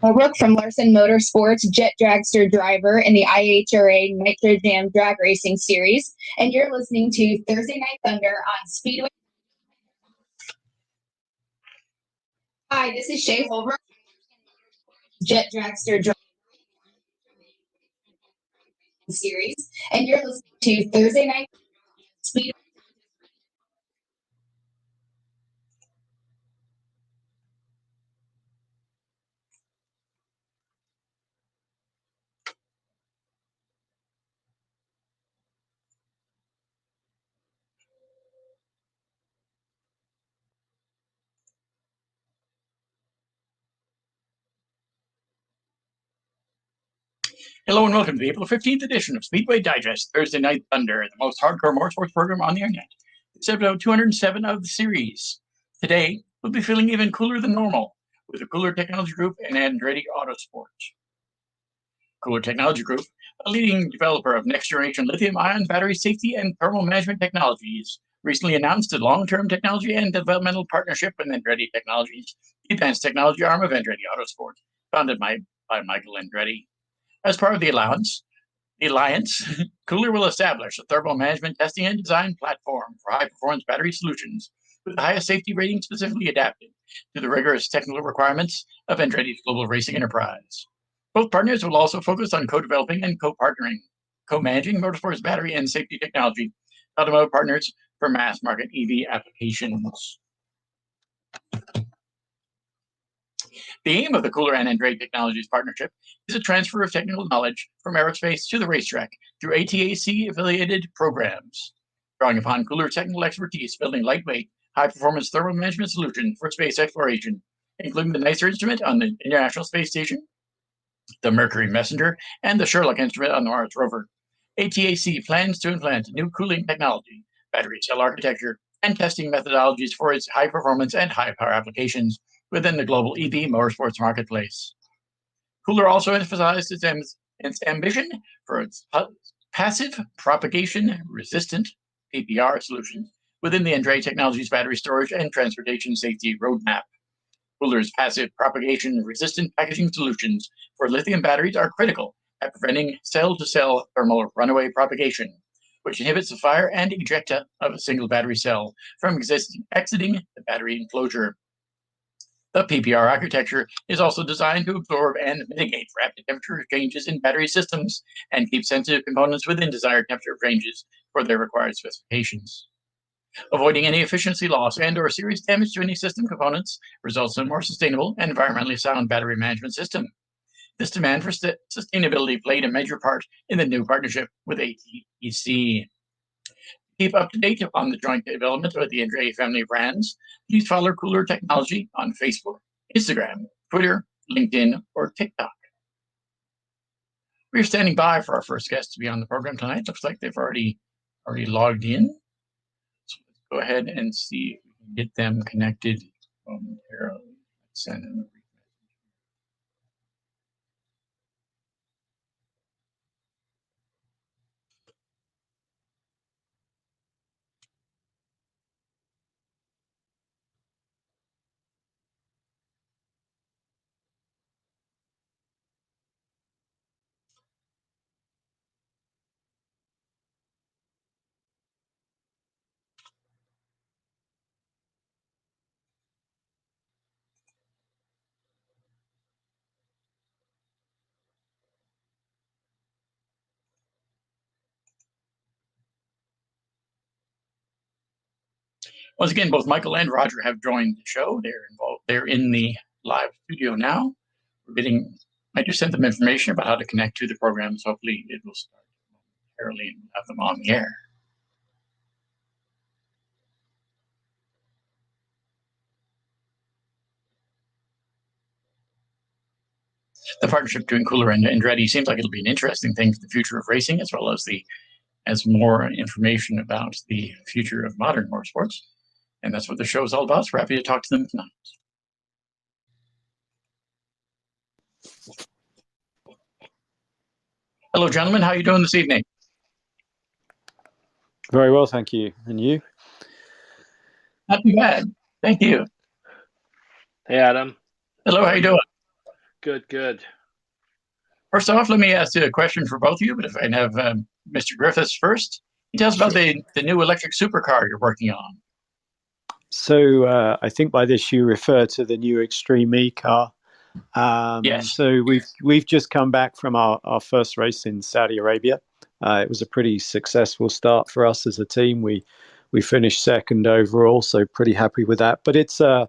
Rook from Larson Motorsports, Jet Dragster driver in the IHRA Nitro Jam Drag Racing Series, and you're listening to Thursday Night Thunder on Speedway. Hi, this is Shay Holbrook, Jet Dragster driver Series, and you're listening to Thursday Night Speedway. Hello and welcome to the April 15th edition of Speedway Digest, Thursday Night Thunder, the most hardcore motorsports program on the internet. It's episode 207 of the series. Today, we'll be feeling even cooler than normal with the KULR Technology Group and Andretti Autosport. KULR Technology Group, a leading developer of next-generation lithium-ion battery safety and thermal management technologies, recently announced a long-term technology and developmental partnership with Andretti Technologies, the advanced technology arm of Andretti Autosport, founded by Michael Andretti. As part of the alliance, KULR will establish a thermal management testing and design platform for high-performance battery solutions with the highest safety rating specifically adapted to the rigorous technical requirements of Andretti's global racing enterprise. Both partners will also focus on co-developing and co-managing motorsports battery and safety technology, automotive partners for mass-market EV applications. The aim of the KULR and Andretti Technologies partnership is a transfer of technical knowledge from aerospace to the racetrack through ATAC-affiliated programs, drawing upon KULR's technical expertise building lightweight, high-performance thermal management solutions for space exploration, including the NICER instrument on the International Space Station, the Mercury Messenger, and the Sherlock instrument on the Mars rover. ATAC plans to implement new cooling technology, battery cell architecture, and testing methodologies for its high-performance and high-power applications within the global EV motorsports marketplace. KULR also emphasized its ambition for its passive propagation resistant PPR solutions within the Andretti Technologies battery storage and transportation safety roadmap. KULR's passive propagation resistant packaging solutions for lithium batteries are critical at preventing cell-to-cell thermal runaway propagation, which inhibits the fire and ejecta of a single battery cell from exiting the battery enclosure. The PPR architecture is also designed to absorb and mitigate rapid temperature changes in battery systems and keep sensitive components within desired temperature ranges for their required specifications. Avoiding any efficiency loss and or serious damage to any system components results in a more sustainable and environmentally sound battery management system. This demand for sustainability played a major part in the new partnership with ATEC. Keep up to date on the joint development of the Andretti family of brands, please follow KULR Technology on Facebook, Instagram, Twitter, LinkedIn, or TikTok. We're standing by for our first guest to be on the program tonight. Looks like they've already logged in. So let's go ahead and see if we can get them connected momentarily. Send them a Once again, both Michael and Roger have joined the show. They're involved. They're in the live studio now. I just sent them information about how to connect to the program, so hopefully it will start momentarily and have them on the air. The partnership between KULR and Andretti seems like it'll be an interesting thing for the future of racing, as well as more information about the future of modern motorsports. And that's what the show is all about. So we're happy to talk to them tonight. Hello, gentlemen. How are you doing this evening? Very well, thank you. And you? Not too bad. Thank you. Hey, Adam. Hello, how you doing? Good, good. First off, let me ask you a question for both of you, but if I can have Mr. Griffiths first. Can you tell us about the new electric supercar you're working on? So I think by this you refer to the new Extreme E car. Yes. So we've just come back from our first race in Saudi Arabia. It was a pretty successful start for us as a team. We finished second overall, so pretty happy with that. But it's a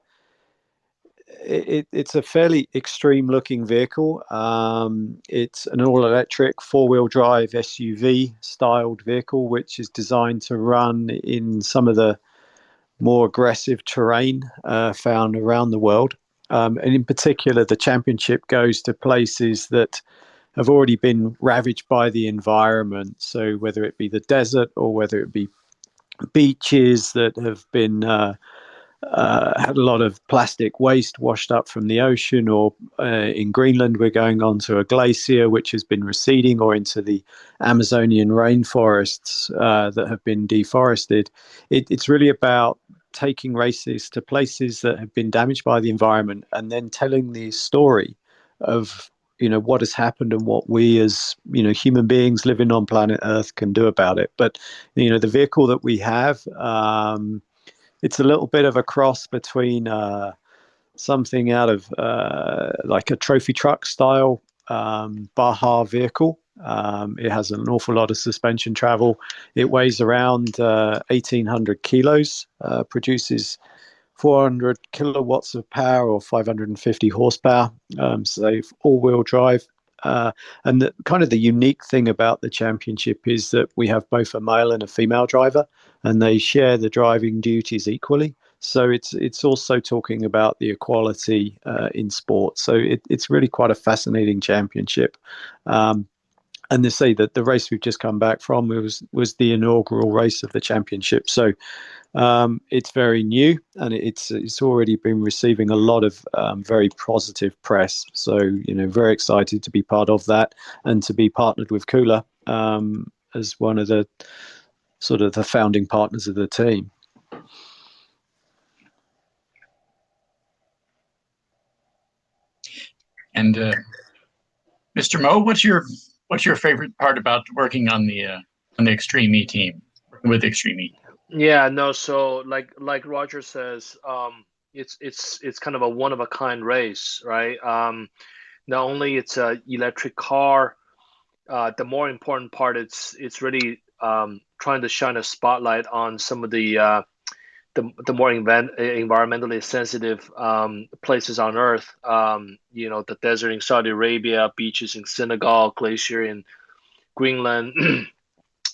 fairly extreme looking vehicle. It's an all electric 4-wheel drive SUV styled vehicle, which is designed to run in some of the more aggressive terrain found around the world. And in particular, the championship goes to places that have already been ravaged by the environment. So whether it be the desert or whether it be beaches that have been had a lot of plastic waste washed up from the ocean, or in Greenland, we're going onto a glacier which has been receding, or into the Amazonian rainforests that have been deforested. It's really about taking races to places that have been damaged by the environment and then telling the story of what has happened and what we as human beings living on planet Earth can do about it. But the vehicle that we have, it's a little bit of a cross between something out of like a trophy truck style Baja vehicle. It has an awful lot of suspension travel. It weighs around 1,800 kilos, produces 400 kilowatts of power or 550 horsepower. So all-wheel drive. And the unique thing about the championship is that we have both a male and a female driver, and they share the driving duties equally. So it's also talking about the equality in sport. So it's really quite a fascinating championship. And they say that the race we've just come back from was the inaugural race of the championship. So it's very new, and it's already been receiving a lot of very positive press. So very excited to be part of that and to be partnered with KULR as one of the sort of the founding partners of the team. And Mr. Mo, what's your favorite part about working on the Extreme E team, working with Extreme E? Yeah, no, so like Roger says, it's kind of a one of a kind race, right? Not only it's a electric car, the more important part it's really trying to shine a spotlight on some of the more environmentally sensitive places on Earth. The desert in Saudi Arabia, beaches in Senegal, glacier in Greenland,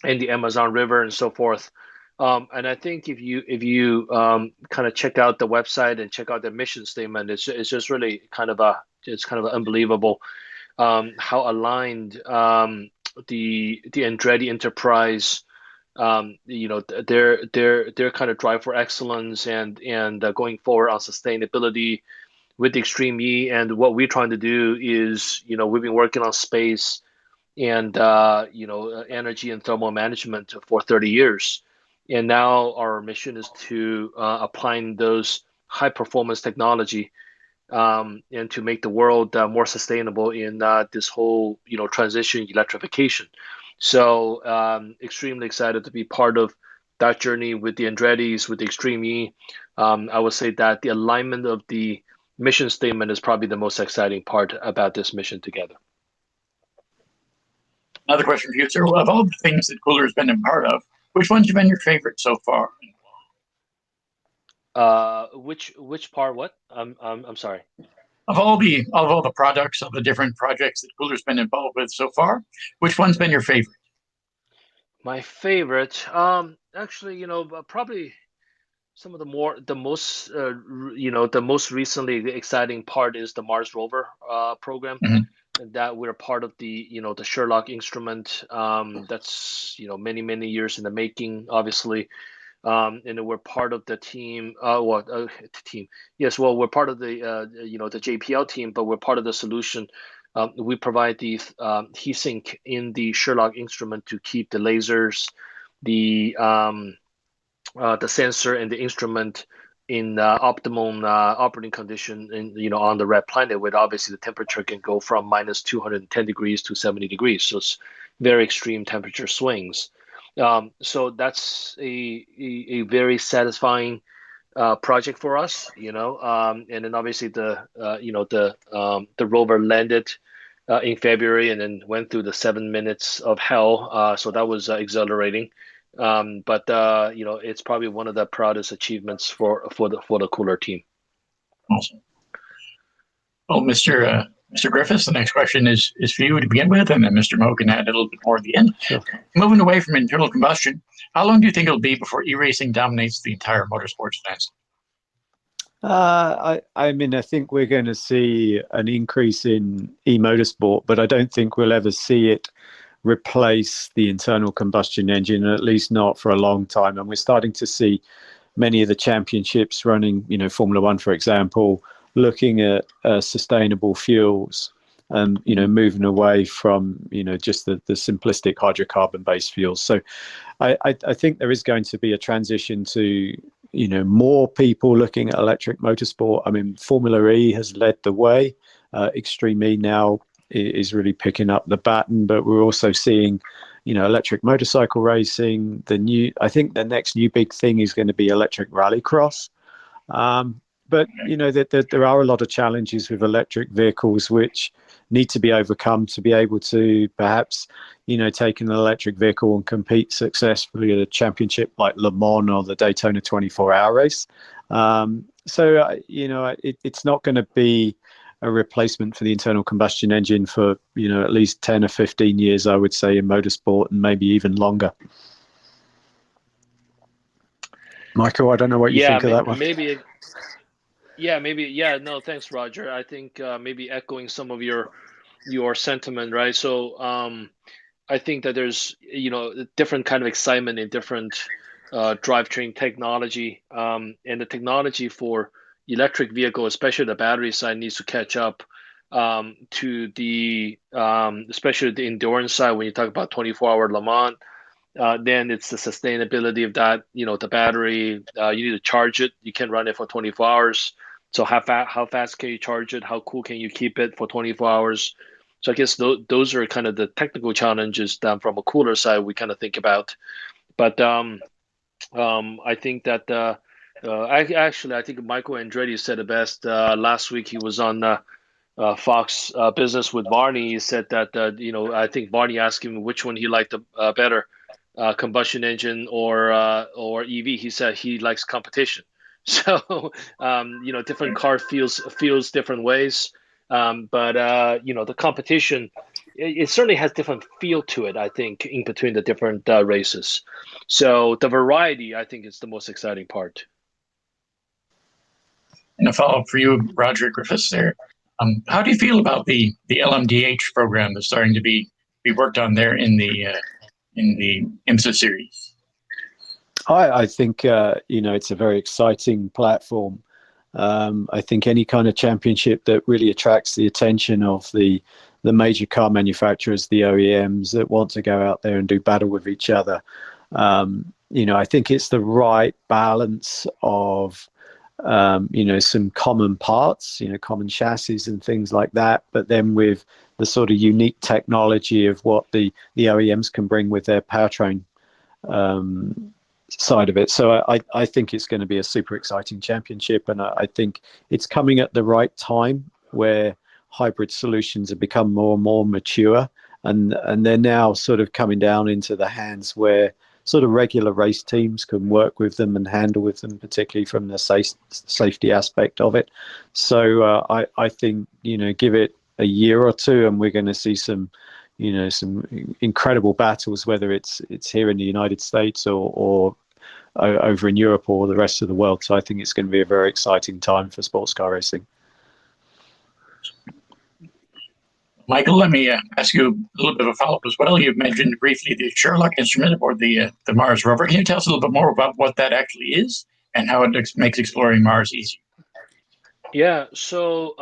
and the Amazon River, and so forth. And I think if you kind of check out the website and check out the mission statement, it's just really it's kind of unbelievable how aligned the Andretti enterprise, their kind of drive for excellence and going forward on sustainability with the Extreme E. And what we're trying to do is, we've been working on space and energy and thermal management for 30 years. And now our mission is to applying those high performance technology and to make the world more sustainable in this whole transition electrification. So extremely excited to be part of that journey with the Andretti's, with the Extreme E. I would say that the alignment of the mission statement is probably the most exciting part about this mission together. Another question for you, sir. Of all the things that KULR has been a part of, which ones have been your favorite so far? Which part? What? I'm sorry. Of all the products, of the different projects that KULR's been involved with so far, which one's been your favorite? My favorite, actually, probably some of the most recently exciting part is the Mars rover program. Mm-hmm. That we're part of the Sherlock instrument. That's many years in the making, obviously. And we're part of the team. Team. Yes, well, we're part of the the JPL team, but we're part of the solution. We provide the heat sink in the Sherlock instrument to keep the lasers, the sensor, and the instrument optimum operating condition on the red planet, where obviously the temperature can go from minus 210 degrees to 70 degrees. So it's very extreme temperature swings. So that's a very satisfying project for us, and then obviously the rover landed in February and then went through the 7 minutes of hell. So that was exhilarating. But it's probably one of the proudest achievements for the KULR team. Awesome. Well, Mr. Griffiths, the next question is for you to begin with, and then Mr. Mo can add a little bit more at the end. Sure. Moving away from internal combustion, how long do you think it'll be before e-racing dominates the entire motorsports landscape? I mean, I think we're going to see an increase in e-motorsport, but I don't think we'll ever see it replace the internal combustion engine, at least not for a long time. And we're starting to see many of the championships running, Formula One, for example, looking at sustainable fuels and, moving away from, just the simplistic hydrocarbon-based fuels. So I think there is going to be a transition to, more people looking at electric motorsport. I mean, Formula E has led the way. Extreme E now is really picking up the baton, but we're also seeing, electric motorcycle racing. I think the next new big thing is going to be electric rallycross. But there are a lot of challenges with electric vehicles which need to be overcome to be able to perhaps take an electric vehicle and compete successfully at a championship like Le Mans or the Daytona 24-hour race. It's not going to be a replacement for the internal combustion engine for at least 10 or 15 years, I would say, in motorsport, and maybe even longer. Michael, I don't know what you think of that one. No, thanks, Roger. I think maybe echoing some of your sentiment, right? So I think that there's different kind of excitement in different drivetrain technology, and the technology for electric vehicle, especially the battery side, needs to catch up to the especially the endurance side. When you talk about 24-hour Le Mans, then it's the sustainability of that. The battery, you need to charge it. You can run it for 24 hours. So how fast can you charge it? How cool can you keep it for 24 hours? So I guess those are kind of the technical challenges that from a KULR side we kind of think about. But I think that I think Michael Andretti said it best last week. He was on Fox Business with Barney. He said that I think Barney asked him which one he liked better, combustion engine or EV. He said he likes competition. So different car feels different ways, but the competition it certainly has different feel to it, I think, in between the different races. So the variety, I think, is the most exciting part. And a follow-up for you, Roger Griffiths there. How do you feel about the LMDH program that's starting to be worked on there in the IMSA series? I think it's a very exciting platform. I think any kind of championship that really attracts the attention of the major car manufacturers, the OEMs that want to go out there and do battle with each other. I think it's the right balance of some common parts, common chassis and things like that, but then with the sort of unique technology of what the OEMs can bring with their powertrain side of it. So I think it's going to be a super exciting championship, and I think it's coming at the right time where hybrid solutions have become more and more mature, and they're now sort of coming down into the hands where sort of regular race teams can work with them and handle with them, particularly from the safety aspect of it. So I think give it a year or two and we're going to see some incredible battles, whether it's here in the United States or over in Europe or the rest of the world. So I think it's going to be a very exciting time for sports car racing. Michael, let me ask you a little bit of a follow-up as well. You mentioned briefly the Sherlock instrument aboard the Mars rover. Can you tell us a little bit more about what that actually is and how it makes exploring Mars easy? Yeah, so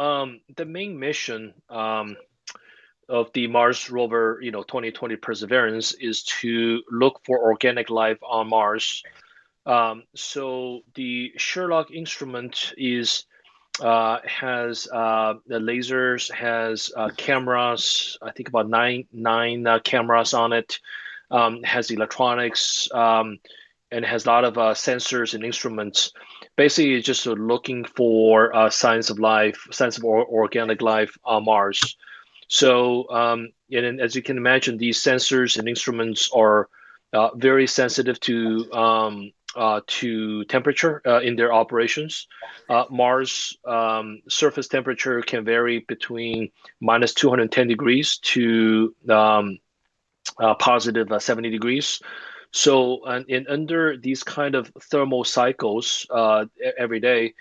the main mission of the Mars rover, 2020 Perseverance, is to look for organic life on Mars So the Sherlock instrument has the lasers, has cameras. I think about nine cameras on it. Has electronics, and has a lot of sensors and instruments. Basically, it's just looking for signs of life, signs of organic life on Mars. So, and as you can imagine, these sensors and instruments are very sensitive to temperature in their operations. Mars surface temperature can vary between minus 210 degrees to positive 70 degrees. So, and under these kind of thermal cycles every day,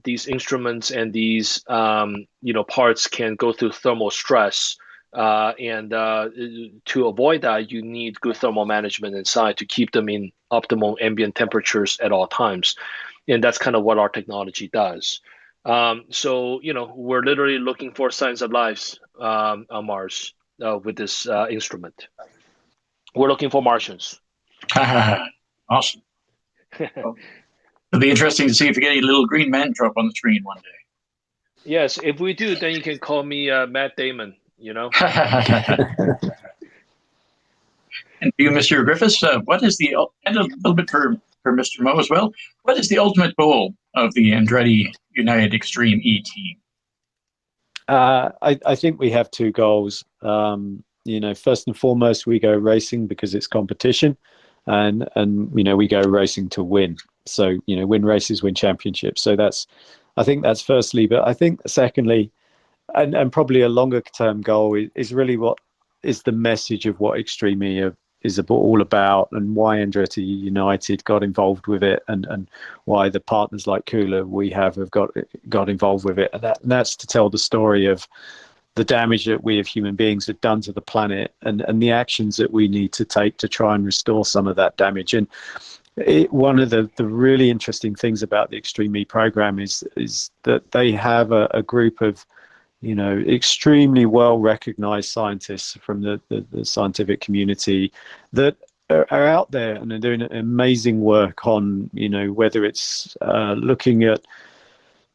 these instruments and these parts can go through thermal stress. And to avoid that, you need good thermal management inside to keep them in optimal ambient temperatures at all times. And that's kind of what our technology does. So, we're literally looking for signs of life on Mars with this instrument. We're looking for Martians. Awesome. Well, it'll be interesting to see if you get a little green man show up on the screen one day. Yes, if we do, then you can call me Matt Damon, And you, Mr. Griffiths, what is and a little bit for Mr. Mo as well, what is the ultimate goal of the Andretti United Extreme E team? I think we have two goals. First and foremost, we go racing because it's competition, and we go racing to win. So win races, win championships. So I think that's firstly. But I think secondly, and probably a longer term goal is really what is the message of what Extreme E is all about, and why Andretti United got involved with it, and why the partners like KULR we have got involved with it, and that's to tell the story of the damage that we as human beings have done to the planet, and the actions that we need to take to try and restore some of that damage. And one of the really interesting things about the Extreme E program is that they have a group of extremely well recognized scientists from the scientific community that are out there and are doing amazing work on, whether it's looking at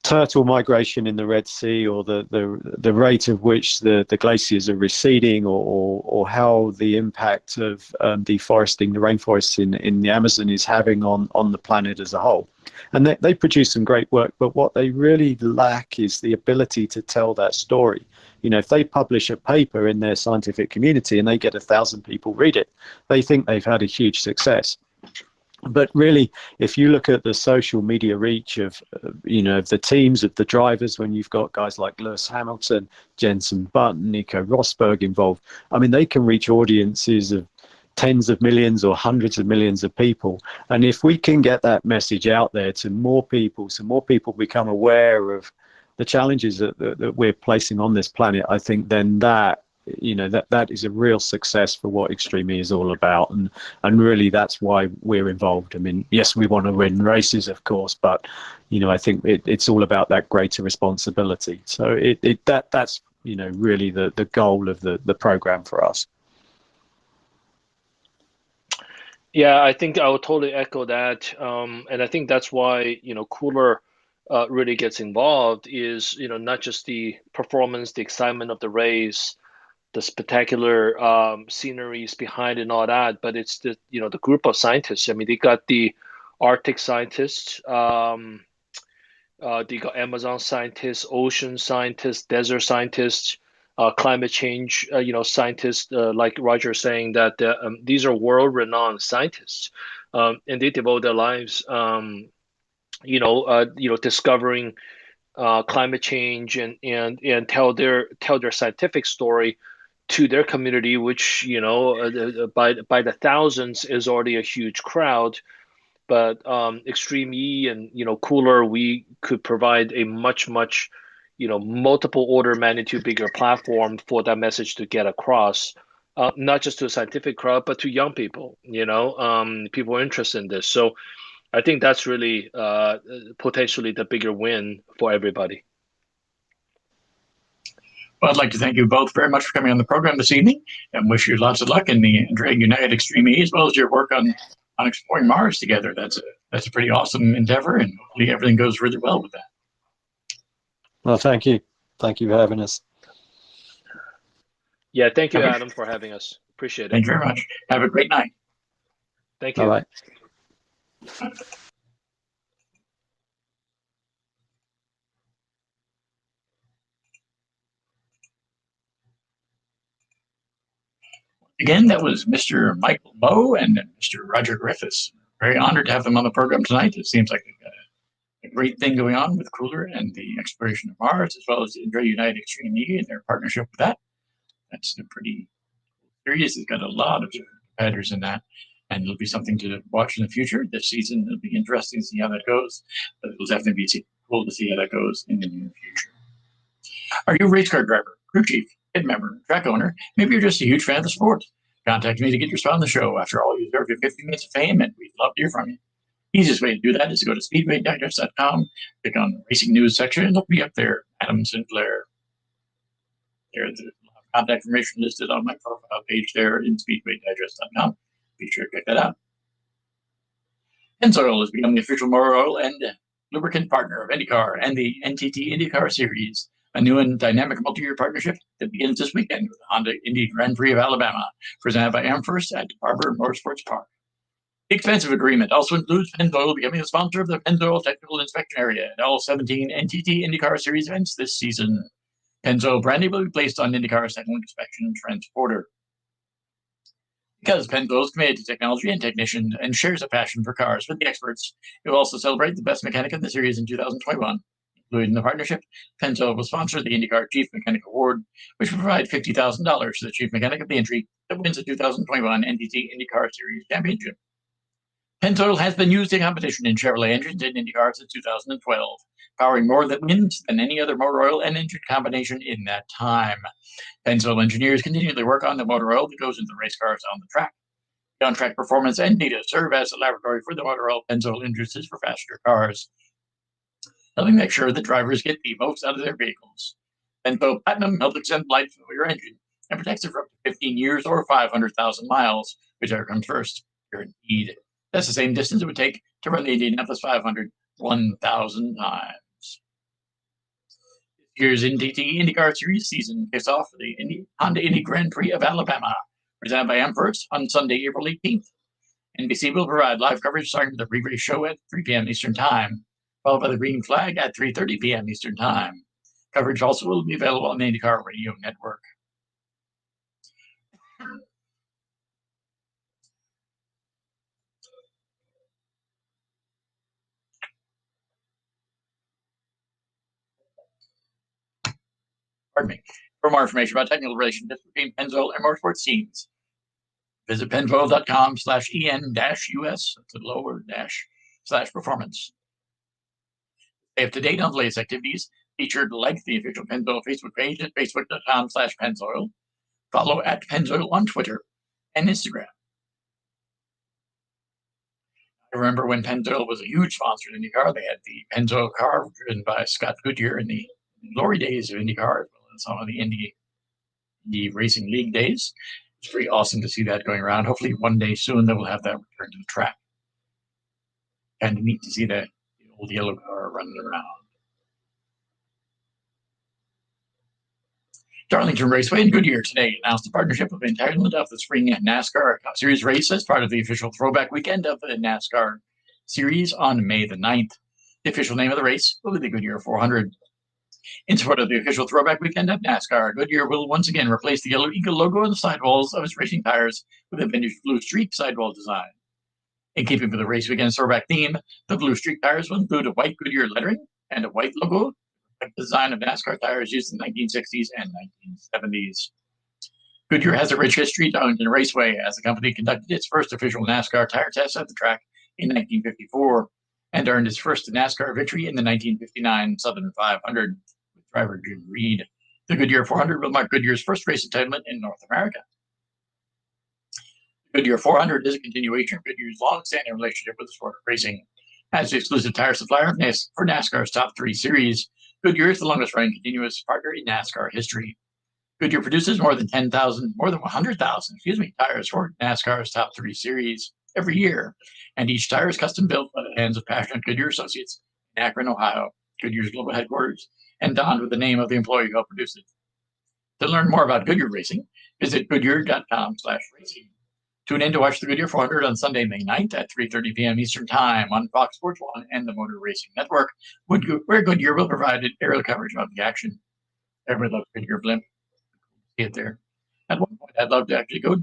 turtle migration in the Red Sea, or the rate of which the glaciers are receding, or how the impact of deforesting the rainforests in the Amazon is having on the planet as a whole. And they produce some great work, but what they really lack is the ability to tell that story. If they publish a paper in their scientific community and they get 1,000 people read it, they think they've had a huge success. But really, if you look at the social media reach of, the teams, of the drivers, when you've got guys like Lewis Hamilton, Jenson Button, Nico Rosberg involved, I mean, they can reach audiences of tens of millions or hundreds of millions of people. And if we can get that message out there to more people, so more people become aware of the challenges that we're placing on this planet, I think then that is a real success for what Extreme E is all about, and really that's why we're involved. I mean, yes, we want to win races, of course, but I think it's all about that greater responsibility. So that's really the goal of the program for us. Yeah, I think I would totally echo that, and I think that's why KULR really gets involved is not just the performance, the excitement of the race, the spectacular sceneries behind it and all that, but it's the the group of scientists. I mean, they got the Arctic scientists, they got Amazon scientists, ocean scientists, desert scientists, climate change scientists. Like Roger saying that these are world-renowned scientists, and they devote their lives, discovering climate change and tell their scientific story to their community, which by the thousands is already a huge crowd. But Extreme E and KULR, we could provide a much multiple order magnitude bigger platform for that message to get across, not just to a scientific crowd, but to young people. People are interested in this, so I think that's really potentially the bigger win for everybody. Well, I'd like to thank you both very much for coming on the program this evening, and wish you lots of luck in the Andretti United Extreme E, as well as your work on on exploring Mars together. That's a pretty awesome endeavor, and hopefully everything goes really well with that. Well, thank you. Thank you for having us. Yeah, thank you, Adam, for having us. Appreciate it. Thank you very much. Have a great night. Thank you. Bye-bye. Again, that was Mr. Michael Moe and Mr. Roger Griffiths. Very honored to have them on the program tonight. It seems like a great thing going on with KULR and the exploration of Mars, as well as the Andretti United Extreme E and their partnership with that. That's a pretty series. It's got a lot of competitors in that, and it'll be something to watch in the future. This season, it'll be interesting to see how that goes, but it'll definitely be cool to see how that goes in the near future. Are you a race car driver, crew chief, pit member, track owner? Maybe you're just a huge fan of the sport. Contact me to get your spot on the show. After all, you deserve your 50 minutes of fame, and we'd love to hear from you. Easiest way to do that is to go to speedwaydigest.com, click on the racing news section, and look me up there, Adam Sinclair. There's contact information listed on my profile page there in speedwaydigest.com. Be sure to check that out. Pennzoil has become the official motor oil and lubricant partner of IndyCar and the NTT IndyCar Series, a new and dynamic multi-year partnership that begins this weekend with the Honda Indy Grand Prix of Alabama, presented by Amherst at Barber Motorsports Park. The expansive agreement also includes Pennzoil becoming a sponsor of the Pennzoil Technical Inspection Area at all 17 NTT IndyCar Series events this season. Pennzoil branding will be placed on IndyCar's technical inspection transporter. Because Pennzoil is committed to technology and technicians and shares a passion for cars with the experts, it will also celebrate the best mechanic of the series in 2021. Included in the partnership, Pennzoil will sponsor the IndyCar Chief Mechanic Award, which will provide $50,000 to the Chief Mechanic of the entry that wins the 2021 NTT IndyCar Series Championship. Pennzoil has been used in competition in Chevrolet engines in IndyCar since 2012, powering more wins than any other motor oil and engine combination in that time. Pennzoil engineers continually work on the motor oil that goes into the race cars on the track. The on-track performance and data serve as a laboratory for the motor oil Pennzoil introduces for faster cars, helping make sure that drivers get the most out of their vehicles. Pennzoil Platinum helps extend life of your engine and protects it for up to 15 years or 500,000 miles, whichever comes first, guaranteed. That's the same distance it would take to run the Indianapolis 500 1,000 times. This year's NTT IndyCar Series season kicks off the Honda Indy Grand Prix of Alabama, presented by Amherst on Sunday, April 18th. NBC will provide live coverage starting with the pre-race show at 3 p.m. Eastern Time, followed by the green flag at 3:30 p.m. Eastern Time. Coverage also will be available on the IndyCar Radio Network. Pardon me. For more information about technical relationships between Pennzoil and motorsports teams, visit pennzoil.com/en-us, that's a lower dash, /performance. Stay up to date on the latest activities. Be sure to like the official Pennzoil Facebook page at facebook.com/Pennzoil. Follow at Pennzoil on Twitter and Instagram. I remember when Pennzoil was a huge sponsor in IndyCar. They had the Pennzoil car driven by Scott Goodyear in the glory days of IndyCar, as well as some of the Indy Racing League days. It's pretty awesome to see that going around. Hopefully one day soon they will have that return to the track. Kind of neat to see the old yellow car running around. Darlington Raceway and Goodyear today announced a partnership of entitlement of the spring NASCAR Cup Series race as part of the official throwback weekend of the NASCAR Series on May the 9th. The official name of the race will be the Goodyear 400. In support of the official throwback weekend of NASCAR, Goodyear will once again replace the yellow eagle logo on the sidewalls of its racing tires with a vintage blue streak sidewall design. In keeping with the race weekend throwback theme, the blue streak tires will include a white Goodyear lettering and a white logo, like the design of NASCAR tires used in the 1960s and 1970s. Goodyear has a rich history at Darlington Raceway, as the company conducted its first official NASCAR tire test at the track in 1954 and earned its first NASCAR victory in the 1959 Southern 500 with driver Jim Reed. The Goodyear 400 will mark Goodyear's first race entitlement in North America. The Goodyear 400 is a continuation of Goodyear's long-standing relationship with the sport of racing. As the exclusive tire supplier for NASCAR's top 3 series, Goodyear is the longest-running continuous partner in NASCAR history. Goodyear produces more than 100,000 tires for NASCAR's top 3 series. every year, and each tire is custom built by the hands of passionate Goodyear associates in Akron, Ohio, Goodyear's global headquarters, and donned with the name of the employee who helped produce it. To learn more about Goodyear racing, visit goodyear.com/racing. Tune in to watch the Goodyear 400 on Sunday, May 9th at 3:30 p.m. Eastern Time on Fox Sports 1 and the Motor Racing Network, where Goodyear will provide aerial coverage of the action. Everybody loves Goodyear blimp. See it there. At one point, I'd love to actually go. It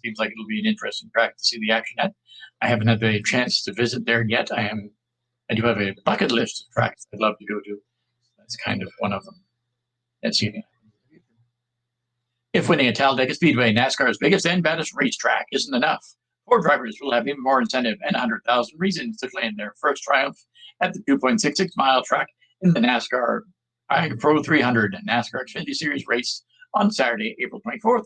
seems like it'll be an interesting track to see the action at. I haven't had the chance to visit there yet. I do have a bucket list of tracks I'd love to go to. That's kind of one of them. Let's see. If winning at Talladega Speedway, NASCAR's biggest and baddest racetrack, isn't enough, Ford drivers will have even more incentive and 100,000 reasons to claim their first triumph at the 2.66-mile track in the NASCAR Pro 300 NASCAR Xfinity Series race on Saturday, April 24th.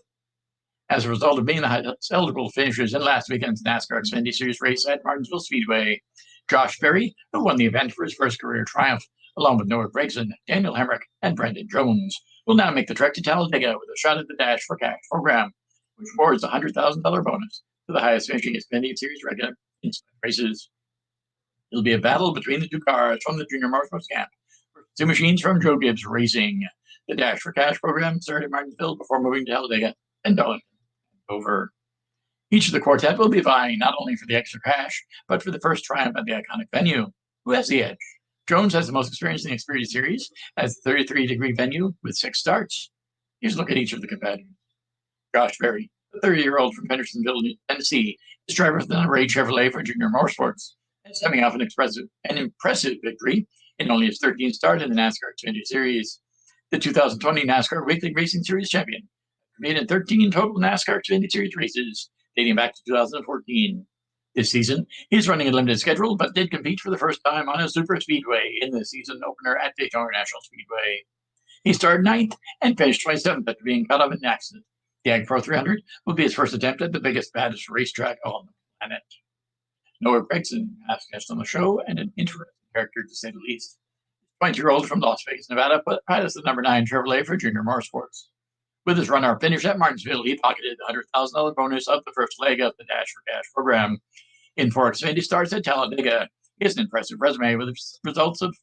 As a result of being the highest eligible finishers in last weekend's NASCAR Xfinity Series race at Martinsville Speedway, Josh Berry, who won the event for his first career triumph, along with Noah Gragson, Daniel Hemrick, and Brandon Jones, will now make the trek to Talladega with a shot at the Dash for Cash program, which awards a $100,000 bonus to the highest finishing Xfinity Series regular in races. It'll be a battle between the two cars from the Junior Motorsports camp, two machines from Joe Gibbs Racing. The Dash for Cash program started at Martinsville before moving to Talladega and Darlington. Over. Each of the quartet will be vying not only for the extra cash, but for the first triumph at the iconic venue. Who has the edge? Jones has the most experience in the Xfinity Series as the 33-degree venue with 6 starts. Here's a look at each of the competitors. Josh Berry, the 30-year-old from Hendersonville, Tennessee, is driver of the number 8 Chevrolet for Junior Motorsports, and is coming off an impressive victory in only his 13th start in the NASCAR Xfinity Series. The 2020 NASCAR Weekly Racing Series champion competed in 13 total NASCAR Xfinity Series races dating back to 2014. This season, he's running a limited schedule, but did compete for the first time on a super speedway in the season opener at Daytona International Speedway. He started 9th and finished 27th after being cut off in an accident. The Ag Pro 300 will be his first attempt at the biggest, baddest racetrack on the planet. Noah Gregson has guest on the show and an interesting character to say the least. 20-year-old from Las Vegas, Nevada, but pilots the number 9 Chevrolet for Junior Motorsports. With his runner-up finish at Martinsville, he pocketed the $100,000 bonus of the first leg of the Dash for Cash program. In 4 Xfinity starts at Talladega, he has an impressive resume with results of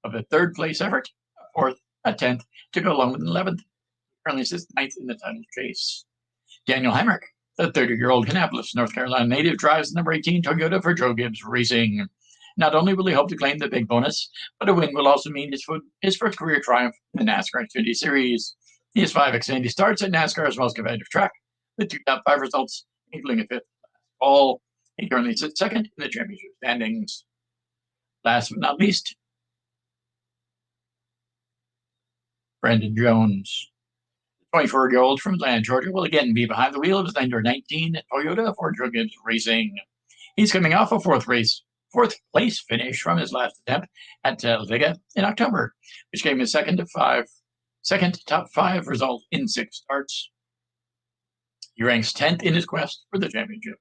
a third-place effort, a 4th, a 10th, to go along with an 11th. Currently sits 9th in the title chase. Daniel Hemrick, the 30-year-old Kannapolis, North Carolina native, drives the number 18 Toyota for Joe Gibbs Racing. Not only will he hope to claim the big bonus, but a win will also mean his first career triumph in the NASCAR Xfinity Series. He has 5 Xfinity starts at NASCAR's most competitive track, with 2 top 5 results, including a 5th fall. He currently sits 2nd in the championship standings. Last but not least, Brandon Jones. The 24-year-old from Atlanta, Georgia, will again be behind the wheel of his number 19 Toyota for Joe Gibbs Racing. He's coming off a 4th place finish from his last attempt at Talladega in October, which gave him his second top 5 result in 6 starts. He ranks 10th in his quest for the championship.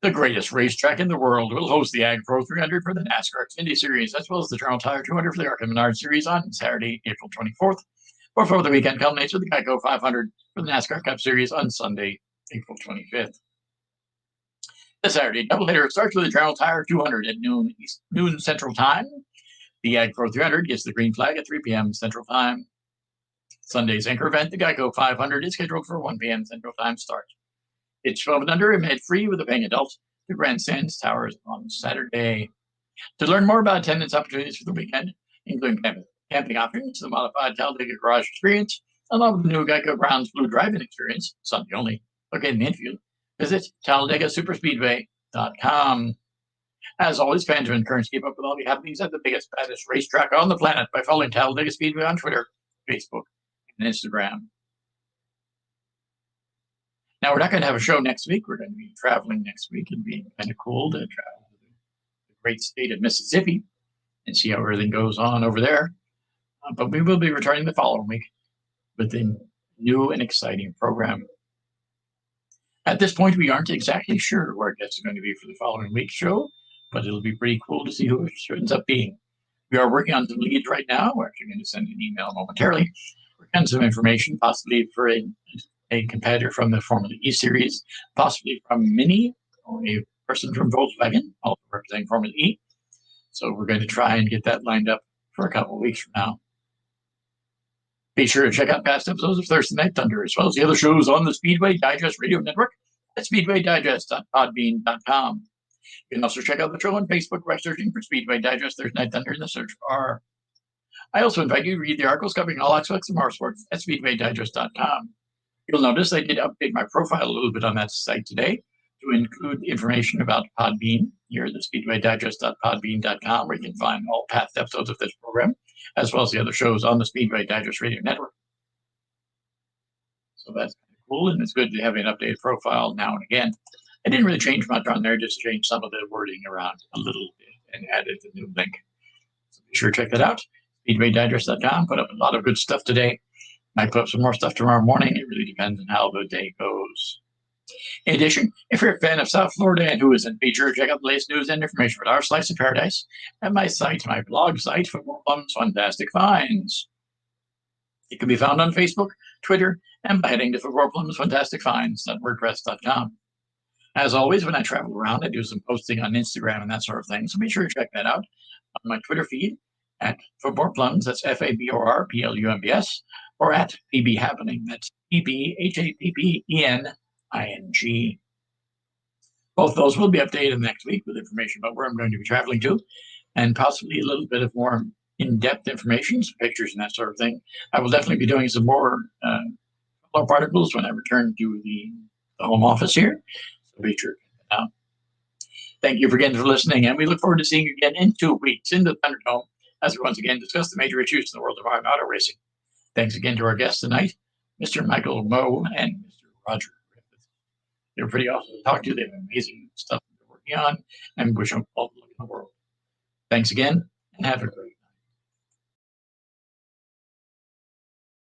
The greatest racetrack in the world will host the Ag Pro 300 for the NASCAR Xfinity Series, as well as the General Tire 200 for the ARCA Menard Series on Saturday, April 24th, before the weekend culminates with the Geico 500 for the NASCAR Cup Series on Sunday, April 25th. The Saturday doubleheader starts with the General Tire 200 at noon Central Time. The Ag Pro 300 gets the green flag at 3 p.m. Central Time. Sunday's anchor event, the Geico 500, is scheduled for a 1 p.m. Central Time start. It's 12 and under and made free with a paying adult to Grandstands Towers on Saturday. To learn more about attendance opportunities for the weekend, including camping options, the modified Talladega Garage Experience, along with the new Geico Browns Blue Drive-In Experience, Sunday only, located in the infield, visit TalladegaSuperspeedway.com. As always, fans are encouraged to keep up with all the happenings at the biggest, baddest racetrack on the planet by following Talladega Speedway on Twitter, Facebook, and Instagram. Now, we're not going to have a show next week. We're going to be traveling next week. It'd be kind of cool to travel to the great state of Mississippi and see how everything goes on over there. But we will be returning the following week with a new and exciting program. At this point, we aren't exactly sure where guests are going to be for the following week's show, but it'll be pretty cool to see who it ends up being. We are working on some leads right now. We're actually going to send an email momentarily. We're getting some information, possibly for a competitor from the Formula E Series, possibly from Mini, a person from Volkswagen, also representing Formula E. So we're going to try and get that lined up for a couple of weeks from now. Be sure to check out past episodes of Thursday Night Thunder, as well as the other shows on the Speedway Digest Radio Network at speedwaydigest.podbean.com. You can also check out the show on Facebook by searching for Speedway Digest Thursday Night Thunder in the search bar. I also invite you to read the articles covering all aspects of motorsports at speedwaydigest.com. You'll notice I did update my profile a little bit on that site today to include information about Podbean here at the speedwaydigest.podbean.com, where you can find all past episodes of this program, as well as the other shows on the Speedway Digest Radio Network. So that's kind of cool, and it's good to have an updated profile now and again. I didn't really change much on there, just changed some of the wording around a little bit and added a new link. So be sure to check that out. SpeedwayDigest.com put up a lot of good stuff today. Might put up some more stuff tomorrow morning. It really depends on how the day goes. In addition, if you're a fan of South Florida and who isn't, be sure to check out the latest news and information about our slice of paradise at my blog site, Football Plum's Fantastic Finds. It can be found on Facebook, Twitter, and by heading to Football Plum's Fantastic Finds.wordpress.com. As always, when I travel around, I do some posting on Instagram and that sort of thing, so be sure to check that out on my Twitter feed at Football Plums, that's FABORPLUMBS, or at PB Happening, that's PBHAPPENING. Both those will be updated next week with information about where I'm going to be traveling to, and possibly a little bit of more in-depth information, some pictures and that sort of thing. I will definitely be doing some more follow-up articles when I return to the home office here. So be sure to check that out. Thank you again for listening, and we look forward to seeing you again in 2 weeks in the Thunderdome as we once again discuss the major issues in the world of iron auto racing. Thanks again to our guests tonight, Mr. Michael Moe and Mr. Roger Griffiths. They're pretty awesome to talk to. They have amazing stuff they're working on, and wish them all the luck in the world. Thanks again, and have a great